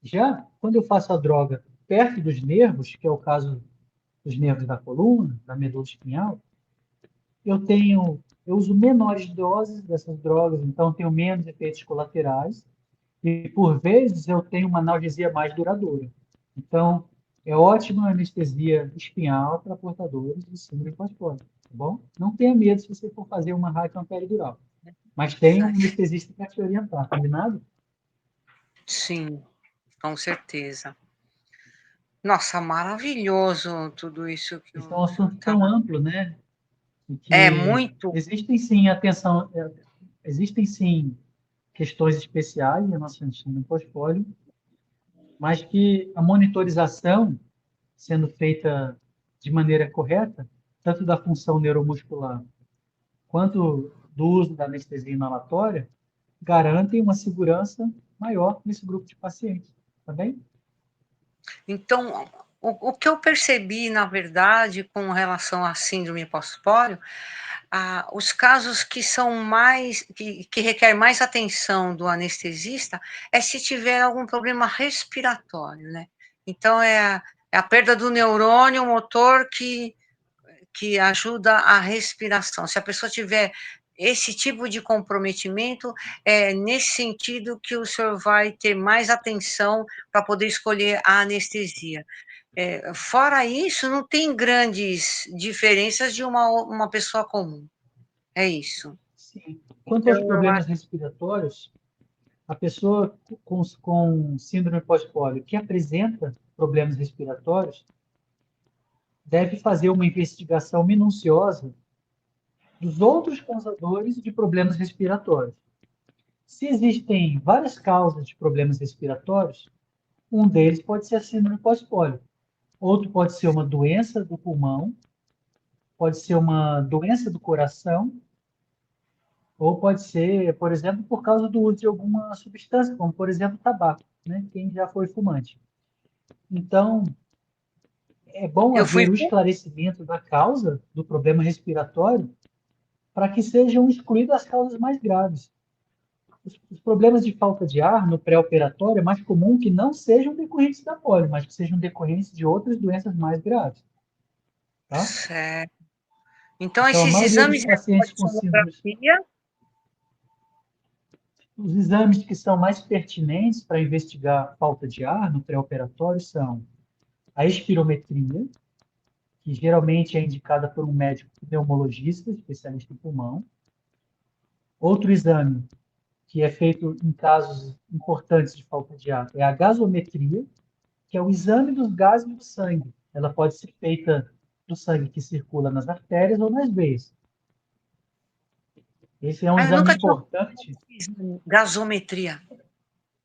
Já quando eu faço a droga perto dos nervos, que é o caso dos nervos da coluna, da medula espinhal, eu uso menores doses dessas drogas, então tenho menos efeitos colaterais e por vezes eu tenho uma analgesia mais duradoura. Então é ótima a anestesia espinhal para portadores de síndrome pós-parto, tá bom? Não tenha medo se você for fazer uma raquion peridural, mas tenha um anestesista para te orientar, combinado? Sim, com certeza. Nossa, maravilhoso tudo isso que Isso é o um senhor assunto está. tão amplo, né? E É que muito. existem sim questões especiais em relação ao síndrome pós-pólio, mas que a monitorização sendo feita de maneira correta, tanto da função neuromuscular quanto do uso da anestesia inalatória, garantem uma segurança maior nesse grupo de pacientes, tá bem? Então, o que eu percebi, na verdade, com relação à síndrome pós-pólio, os casos que são mais, que requer mais atenção do anestesista é se tiver algum problema respiratório, né? Então, é a perda do neurônio motor que ajuda a respiração. Se a pessoa tiver esse tipo de comprometimento, é nesse sentido que o senhor vai ter mais atenção para poder escolher a anestesia. Fora isso, não tem grandes diferenças de uma pessoa comum. É isso. Sim. Quanto aos Então, eu problemas acho. respiratórios, a pessoa com síndrome pós-pólio que apresenta problemas respiratórios deve fazer uma investigação minuciosa dos outros causadores de problemas respiratórios. Se existem várias causas de problemas respiratórios, um deles pode ser a síndrome pós-pólio. Outro pode ser uma doença do pulmão, pode ser uma doença do coração, ou pode ser, por exemplo, por causa do uso de alguma substância, como, por exemplo, tabaco, né? Quem já foi fumante. Então, é bom Eu fui haver o ver. esclarecimento da causa do problema respiratório para que sejam excluídas as causas mais graves. Os problemas de falta de ar no pré-operatório é mais comum que não sejam decorrentes da polio, mas que sejam decorrentes de outras doenças mais graves, tá? Certo. Então Então, a esses maioria dos exames é pacientes com síndrome, polissonografia. os exames que são mais pertinentes para investigar falta de ar no pré-operatório são a espirometria, que geralmente é indicada por um médico pneumologista, especialista em pulmão. Outro exame que é feito em casos importantes de falta de ar é a gasometria, que é o exame dos gases do sangue. Ela pode ser feita do sangue que circula nas artérias ou nas veias. Esse é um Ah, eu exame nunca tinha ouvido importante. esse exame, gasometria.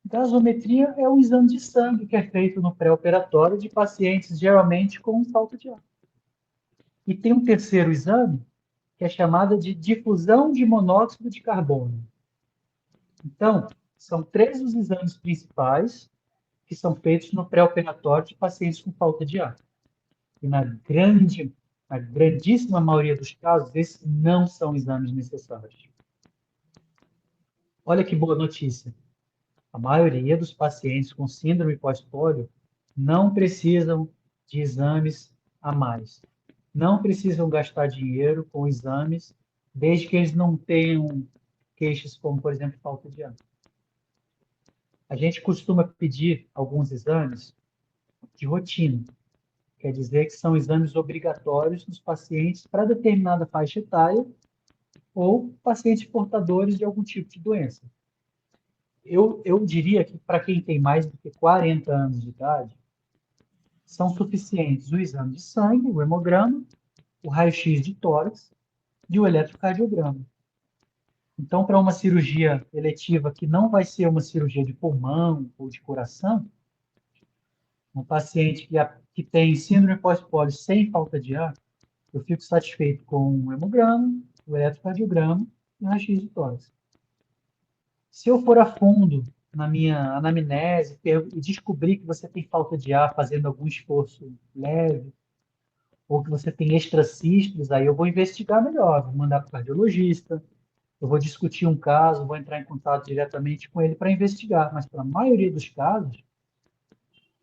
Gasometria é o exame de sangue que é feito no pré-operatório de pacientes geralmente com falta de ar. E tem um terceiro exame, que é chamado de difusão de monóxido de carbono. Então, são três os exames principais que são feitos no pré-operatório de pacientes com falta de ar. E na grandíssima maioria dos casos, esses não são exames necessários. Olha que boa notícia. A maioria dos pacientes com síndrome pós-polio não precisam de exames a mais. Não precisam gastar dinheiro com exames, desde que eles não tenham queixas como, por exemplo, falta de ar. A gente costuma pedir alguns exames de rotina, quer dizer que são exames obrigatórios nos pacientes para determinada faixa etária ou pacientes portadores de algum tipo de doença. Eu diria que para quem tem mais do que 40 anos de idade, são suficientes o exame de sangue, o hemograma, o raio-x de tórax e o eletrocardiograma. Então, para uma cirurgia eletiva que não vai ser uma cirurgia de pulmão ou de coração, um paciente que tem síndrome pós-polio sem falta de ar, eu fico satisfeito com o hemograma, o eletrocardiograma e o raio-x de tórax. Se eu for a fundo na minha anamnese e descobrir que você tem falta de ar fazendo algum esforço leve, ou que você tem extracístoles, aí eu vou investigar melhor, vou mandar para o cardiologista, eu vou discutir um caso, vou entrar em contato diretamente com ele para investigar. Mas para a maioria dos casos,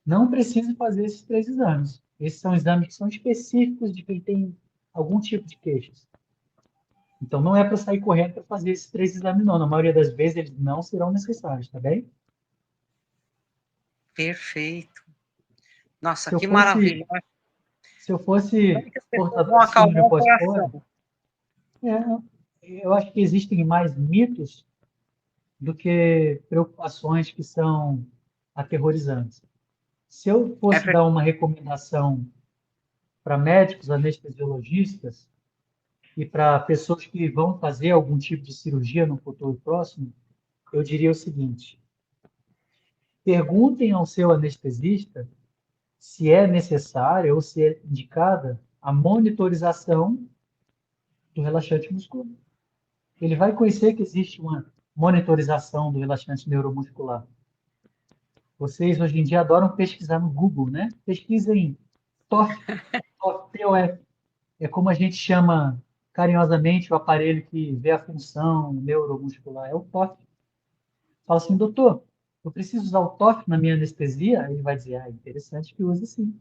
não precisa fazer esses três exames. Esses são exames que são específicos de quem tem algum tipo de queixas. Então, não é para sair correndo para fazer esses três exames, não. Na maioria das vezes, eles não serão necessários, tá bem? Perfeito. Nossa, Se eu que fosse, maravilha. se eu fosse Como que as pessoas portador vão de síndrome acalmar o pós-polio, coração? eu acho que existem mais mitos do que preocupações que são aterrorizantes. Se eu É fosse dar verdade. uma recomendação para médicos anestesiologistas e para pessoas que vão fazer algum tipo de cirurgia no futuro próximo, eu diria o seguinte: perguntem ao seu anestesista se é necessária ou se é indicada a monitorização do relaxante muscular. Ele vai conhecer que existe uma monitorização do relaxante neuromuscular. Vocês hoje em dia adoram pesquisar no Google, né? Pesquisem TOF, TOF, é como a gente chama carinhosamente o aparelho que vê a função neuromuscular, é o TOF. Fala assim, doutor, eu preciso usar o TOF na minha anestesia? Aí ele vai dizer, interessante que use sim.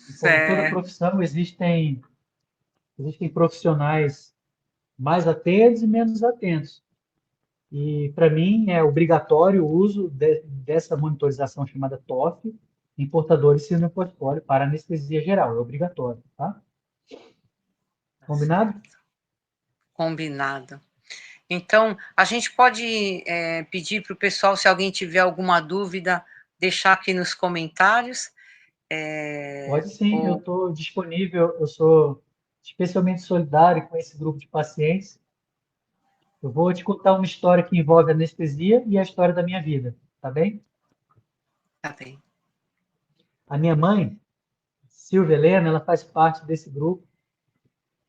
E como toda Certo. profissão, existem profissionais mais atentos e menos atentos. E, para mim, é obrigatório o uso dessa monitorização chamada TOF em portadores de síndrome pós-polio para anestesia geral. É obrigatório, tá? Tá Combinado? certo. Combinado. Então, a gente pode pedir para o pessoal, se alguém tiver alguma dúvida, deixar aqui nos comentários. Pode sim, eu O... estou disponível. Eu sou especialmente solidário com esse grupo de pacientes. Eu vou te contar uma história que envolve anestesia e a história da minha vida, tá bem? Tá bem. A minha mãe, Silvia Helena, ela faz parte desse grupo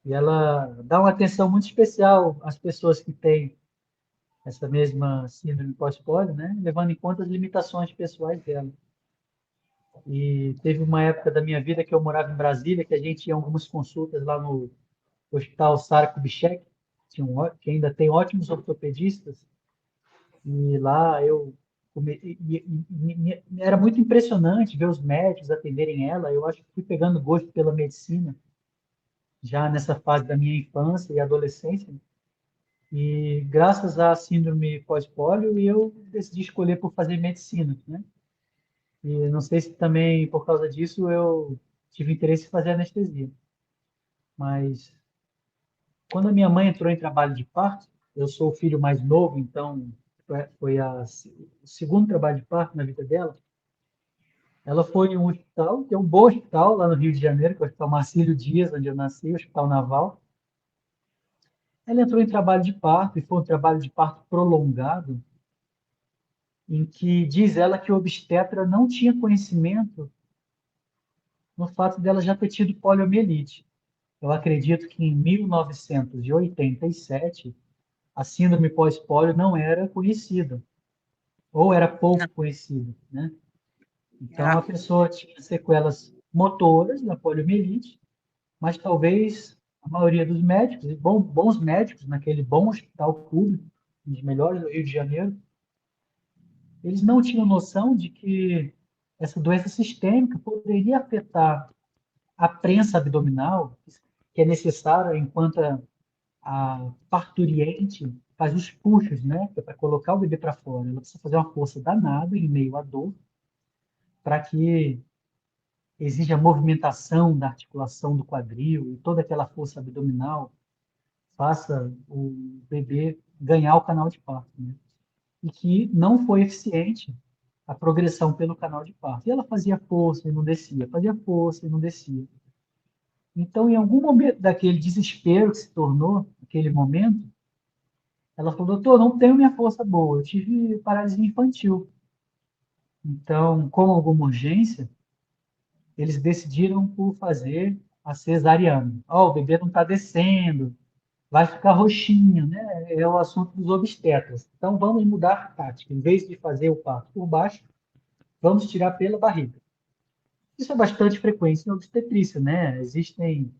e ela dá uma atenção muito especial às pessoas que têm essa mesma síndrome pós-polio, né? Levando em conta as limitações pessoais dela. E teve uma época da minha vida que eu morava em Brasília, que a gente ia algumas consultas lá no Hospital Sara Kubitschek, que ainda tem ótimos ortopedistas, e lá eu era muito impressionante ver os médicos atenderem ela. Eu acho que fui pegando gosto pela medicina já nessa fase da minha infância e adolescência. E graças à síndrome pós-pólio, eu decidi escolher por fazer medicina, né? E não sei se também por causa disso eu tive interesse em fazer anestesia. Mas quando a minha mãe entrou em trabalho de parto, eu sou o filho mais novo, então foi o segundo trabalho de parto na vida dela. Ela foi em um hospital, que é um bom hospital lá no Rio de Janeiro, que é o Hospital Marcílio Dias, onde eu nasci, o Hospital Naval. Ela entrou em trabalho de parto e foi um trabalho de parto prolongado, em que diz ela que o obstetra não tinha conhecimento no fato dela já ter tido poliomielite. Eu acredito que em 1987 a síndrome pós-pólio não era conhecida, ou era Não, pouco conhecida, né? Então era a pessoa tinha sequelas motoras da poliomielite, mas talvez a maioria dos médicos, e bons médicos naquele bom hospital público, um dos melhores do Rio de Janeiro, eles não tinham noção de que essa doença sistêmica poderia afetar a prensa abdominal, que é necessária enquanto a parturiente faz os puxos, né? Que é para colocar o bebê para fora. Ela precisa fazer uma força danada em meio à dor para que exija a movimentação da articulação do quadril e toda aquela força abdominal faça o bebê ganhar o canal de parto, né? E que não foi eficiente a progressão pelo canal de parto. E ela fazia força e não descia, fazia força e não descia. Então, em algum momento daquele desespero que se tornou, aquele momento, ela falou: doutor, não tenho minha força boa, eu tive paralisia infantil. Então, com alguma urgência, eles decidiram por fazer a cesariana. Ó, o bebê não está descendo, vai ficar roxinho, né? É o assunto dos obstetras. Então, vamos mudar a tática. Em vez de fazer o parto por baixo, vamos tirar pela barriga. Isso é bastante frequente na obstetrícia, né? Existem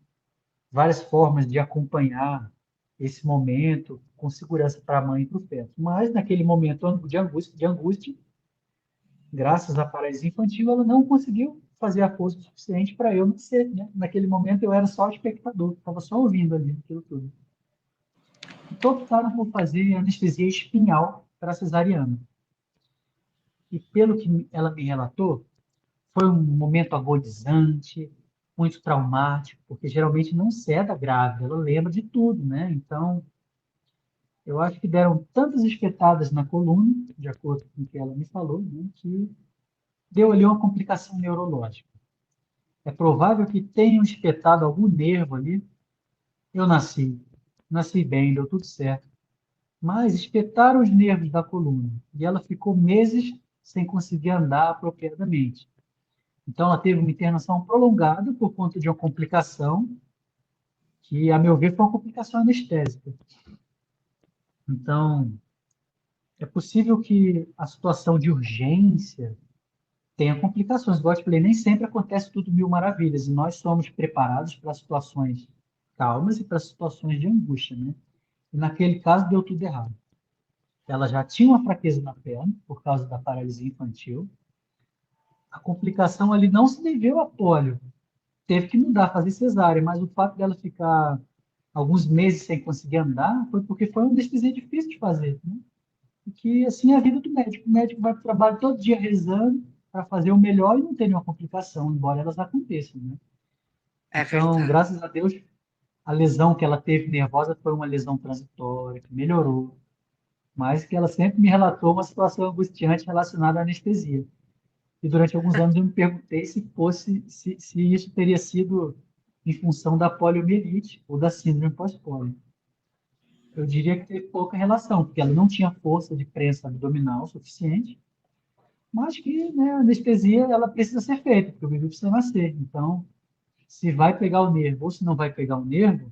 várias formas de acompanhar esse momento com segurança para a mãe e para o feto. Mas, naquele momento de angústia, graças à paralisia infantil, ela não conseguiu fazer a força suficiente para eu nascer, né? Naquele momento, eu era só espectador, estava só ouvindo ali aquilo tudo. Então, optaram por fazer anestesia espinhal para a cesariana. E, pelo que ela me relatou, foi um momento agonizante, muito traumático, porque geralmente não cede a grávida, ela lembra de tudo, né? Então, eu acho que deram tantas espetadas na coluna, de acordo com o que ela me falou, né, que deu ali uma complicação neurológica. É provável que tenham espetado algum nervo ali. Eu nasci bem, deu tudo certo. Mas espetaram os nervos da coluna e ela ficou meses sem conseguir andar apropriadamente. Então, ela teve uma internação prolongada por conta de uma complicação que, a meu ver, foi uma complicação anestésica. Então, é possível que a situação de urgência tenha complicações. Igual eu te falei, nem sempre acontece tudo mil maravilhas, e nós somos preparados para situações calmas e para situações de angústia, né? E naquele caso deu tudo errado. Ela já tinha uma fraqueza na perna por causa da paralisia infantil. A complicação ali não se deveu a pólio. Teve que mudar, fazer cesárea, mas o fato dela ficar alguns meses sem conseguir andar foi porque foi uma anestesia difícil de fazer, né? E que, assim, é a vida do médico. O médico vai para o trabalho todo dia rezando para fazer o melhor e não ter nenhuma complicação, embora elas aconteçam, né? é Então, verdade. graças a Deus, a lesão que ela teve nervosa foi uma lesão transitória, que melhorou, mas que ela sempre me relatou uma situação angustiante relacionada à anestesia. E durante alguns anos eu me perguntei se isso teria sido em função da poliomielite ou da síndrome pós-polio. Eu diria que teve pouca relação, porque ela não tinha força de prensa abdominal suficiente, mas que, né, a anestesia ela precisa ser feita, porque o bebê precisa nascer. Então, se vai pegar o nervo ou se não vai pegar o nervo,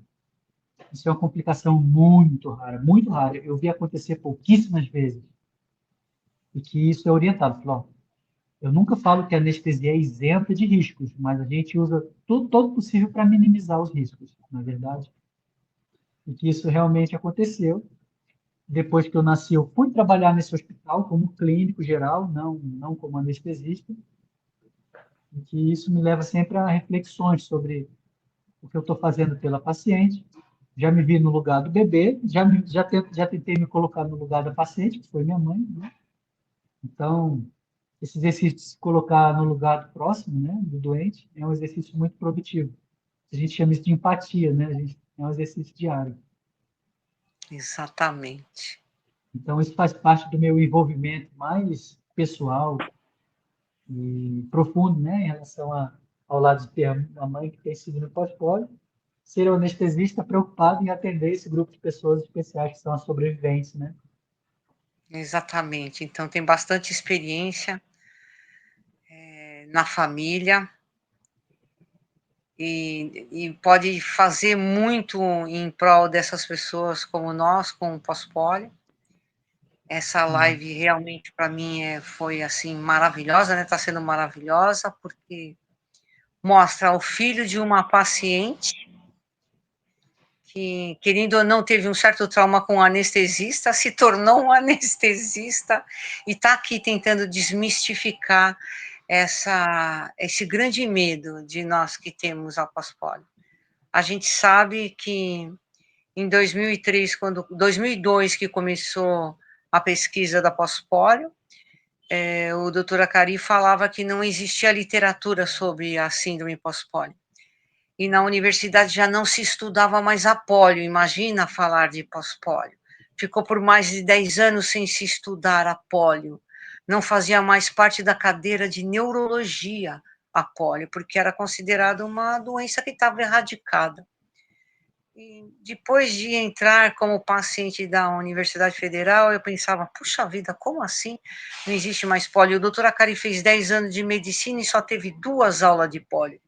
isso é uma complicação muito rara, muito rara. Eu vi acontecer pouquíssimas vezes. E que isso é orientado. Falou, Eu nunca falo que a anestesia é isenta de riscos, mas a gente usa tudo, todo possível para minimizar os riscos, na verdade. E que isso realmente aconteceu. Depois que eu nasci, eu fui trabalhar nesse hospital como clínico geral, não como anestesista, e que isso me leva sempre a reflexões sobre o que eu estou fazendo pela paciente. Já me vi no lugar do bebê, já tentei me colocar no lugar da paciente, que foi minha mãe, né? Então, esse exercício de se colocar no lugar do próximo, né, do doente, é um exercício muito produtivo. A gente chama isso de empatia, né? É um exercício diário. Exatamente. Então, isso faz parte do meu envolvimento mais pessoal e profundo, né, em relação ao lado de ter uma mãe que tem síndrome pós-pólio, ser o anestesista preocupado em atender esse grupo de pessoas especiais que são as sobreviventes, né? Exatamente. Então tem bastante experiência na família e pode fazer muito em prol dessas pessoas como nós, com o pós-polio. Essa Uhum. live realmente para mim foi assim maravilhosa, né? Está sendo maravilhosa porque mostra o filho de uma paciente que, querendo ou não, teve um certo trauma com o anestesista, se tornou um anestesista e está aqui tentando desmistificar esse grande medo de nós que temos a pós-polio. A gente sabe que em 2003, 2002, que começou a pesquisa da pós-polio, o doutor Acari falava que não existia literatura sobre a síndrome pós-polio. E na universidade já não se estudava mais a polio, imagina falar de pós-polio. Ficou por mais de 10 anos sem se estudar a polio. Não fazia mais parte da cadeira de neurologia a polio, porque era considerada uma doença que estava erradicada. E depois de entrar como paciente da Universidade Federal, eu pensava, puxa vida, como assim não existe mais polio? O doutor Acari fez 10 anos de medicina e só teve 2 aulas de polio.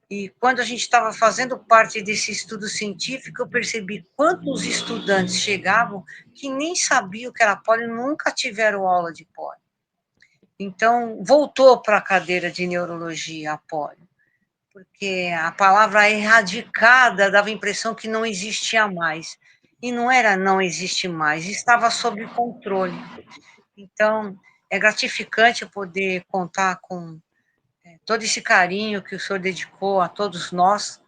E quando a gente estava fazendo parte desse estudo científico, eu percebi quantos estudantes chegavam que nem sabiam o que era polio, nunca tiveram aula de polio. Então, voltou para a cadeira de neurologia a polio, porque a palavra erradicada dava a impressão que não existia mais. E não era não existe mais, estava sob controle. Então, é gratificante poder contar com todo esse carinho que o senhor dedicou a todos nós,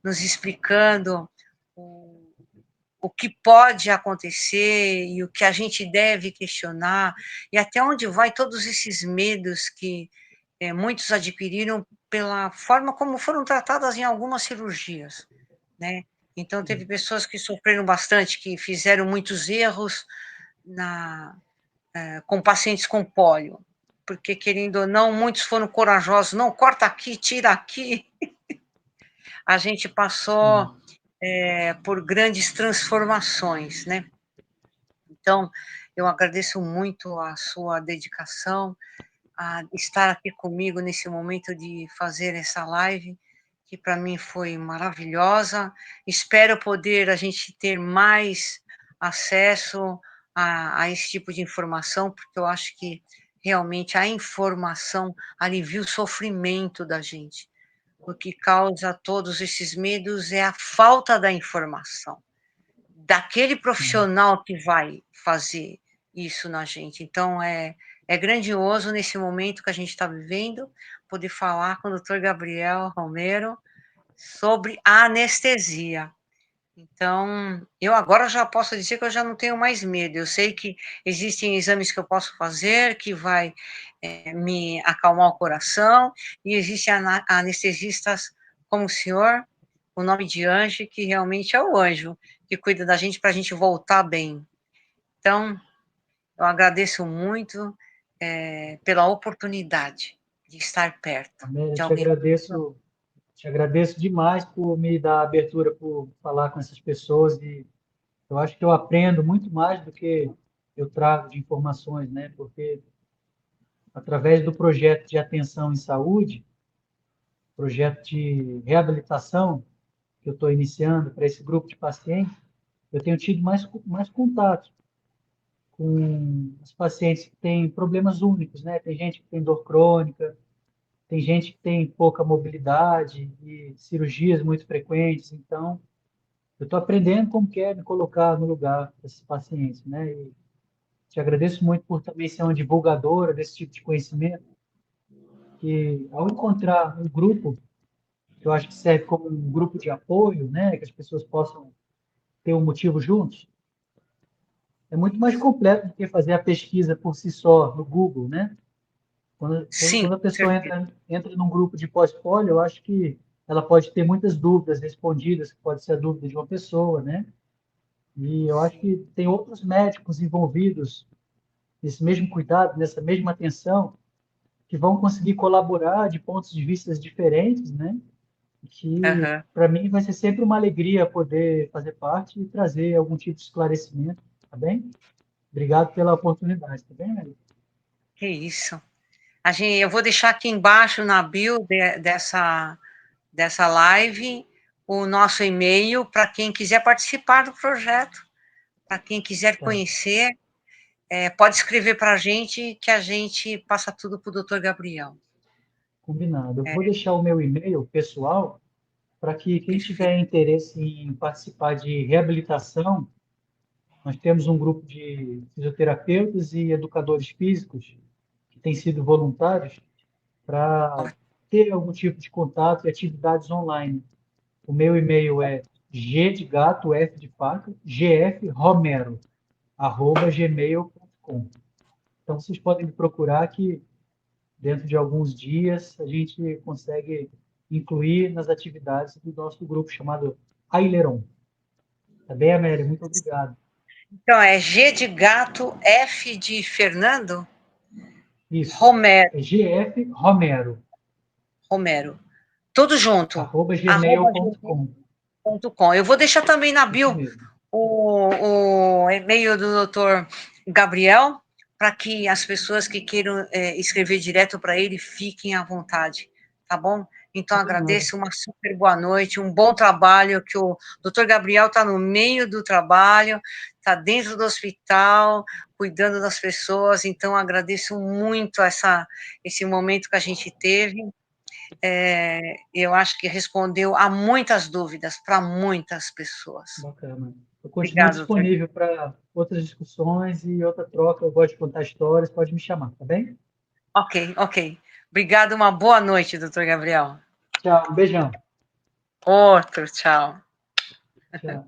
nos explicando o, o que pode acontecer e o que a gente deve questionar, e até onde vai todos esses medos que muitos adquiriram pela forma como foram tratadas em algumas cirurgias, né? Então, teve pessoas que sofreram bastante, que fizeram muitos erros com pacientes com pólio, porque, querendo ou não, muitos foram corajosos, não, corta aqui, tira aqui. A gente passou por grandes transformações, né? Então, eu agradeço muito a sua dedicação, a estar aqui comigo nesse momento de fazer essa live, que para mim foi maravilhosa. Espero poder a gente ter mais acesso a esse tipo de informação, porque eu acho que realmente a informação alivia o sofrimento da gente. O que causa todos esses medos é a falta da informação daquele profissional que vai fazer isso na gente. Então, é grandioso nesse momento que a gente está vivendo, poder falar com o doutor Gabriel Romero sobre a anestesia. Então, eu agora já posso dizer que eu já não tenho mais medo. Eu sei que existem exames que eu posso fazer, que vai me acalmar o coração, e existem anestesistas como o senhor, o nome de anjo, que realmente é o anjo que cuida da gente para a gente voltar bem. Então, eu agradeço muito pela oportunidade de estar perto Amélia, de alguém como o senhor. te agradeço demais por me dar a abertura, por falar com essas pessoas e eu acho que eu aprendo muito mais do que eu trago de informações, né? Porque através do projeto de atenção em saúde, projeto de reabilitação que eu estou iniciando para esse grupo de pacientes, eu tenho tido mais contato com os pacientes que têm problemas únicos, né? Tem gente que tem dor crônica, tem gente que tem pouca mobilidade e cirurgias muito frequentes. Então, eu estou aprendendo como que é me colocar no lugar desses pacientes, né? E te agradeço muito por também ser uma divulgadora desse tipo de conhecimento, que ao encontrar um grupo, que eu acho que serve como um grupo de apoio, né? Que as pessoas possam ter um motivo juntos, é muito mais completo do que fazer a pesquisa por si só no Google, né? Sim, Quando a com pessoa certeza. entra num grupo de pós-polio, eu acho que ela pode ter muitas dúvidas respondidas, que pode ser a dúvida de uma pessoa, né? E eu acho que tem outros médicos envolvidos nesse mesmo cuidado, nessa mesma atenção, que vão conseguir colaborar de pontos de vista diferentes, né? Que Aham. para mim vai ser sempre uma alegria poder fazer parte e trazer algum tipo de esclarecimento, tá bem? Obrigado pela oportunidade, tá bem, Maria? Que isso. Eu vou deixar aqui embaixo na bio dessa live o nosso e-mail para quem quiser participar do projeto, para quem quiser Tá, conhecer, pode escrever para que a gente passa tudo para o doutor Gabriel. combinado. Eu É, vou deixar o meu e-mail pessoal para que quem perfeito. tiver interesse em participar de reabilitação, nós temos um grupo de fisioterapeutas e educadores físicos que têm sido voluntários para ter algum tipo de contato e atividades online. O meu e-mail é g de gato, f de faca, gfromero, @gmail.com. Então, vocês podem me procurar que dentro de alguns dias a gente consegue incluir nas atividades do nosso grupo chamado Aileron. Tá bem, Amélia? Muito obrigado. Então, é G de gato, F de Fernando, Isso. Romero, É gf romero, Romero. Tudo junto, arroba gmail.com. gmail.com. Eu vou deixar também na Isso bio mesmo. o e-mail do doutor Gabriel, para que as pessoas que queiram escrever direto para ele fiquem à vontade, tá bom? Então, Combinado. agradeço, uma super boa noite, um bom trabalho, que o doutor Gabriel está no meio do trabalho, está dentro do hospital, cuidando das pessoas, então agradeço muito esse momento que a gente teve. Eu acho que respondeu a muitas dúvidas para muitas pessoas. Bacana. Eu continuo Obrigada, doutor. disponível para outras discussões e outra troca. Eu gosto de contar histórias, pode me chamar, tá bem? Ok, ok. Obrigada, uma boa noite, doutor Gabriel. Tchau, um beijão. Outro, tchau. Tchau.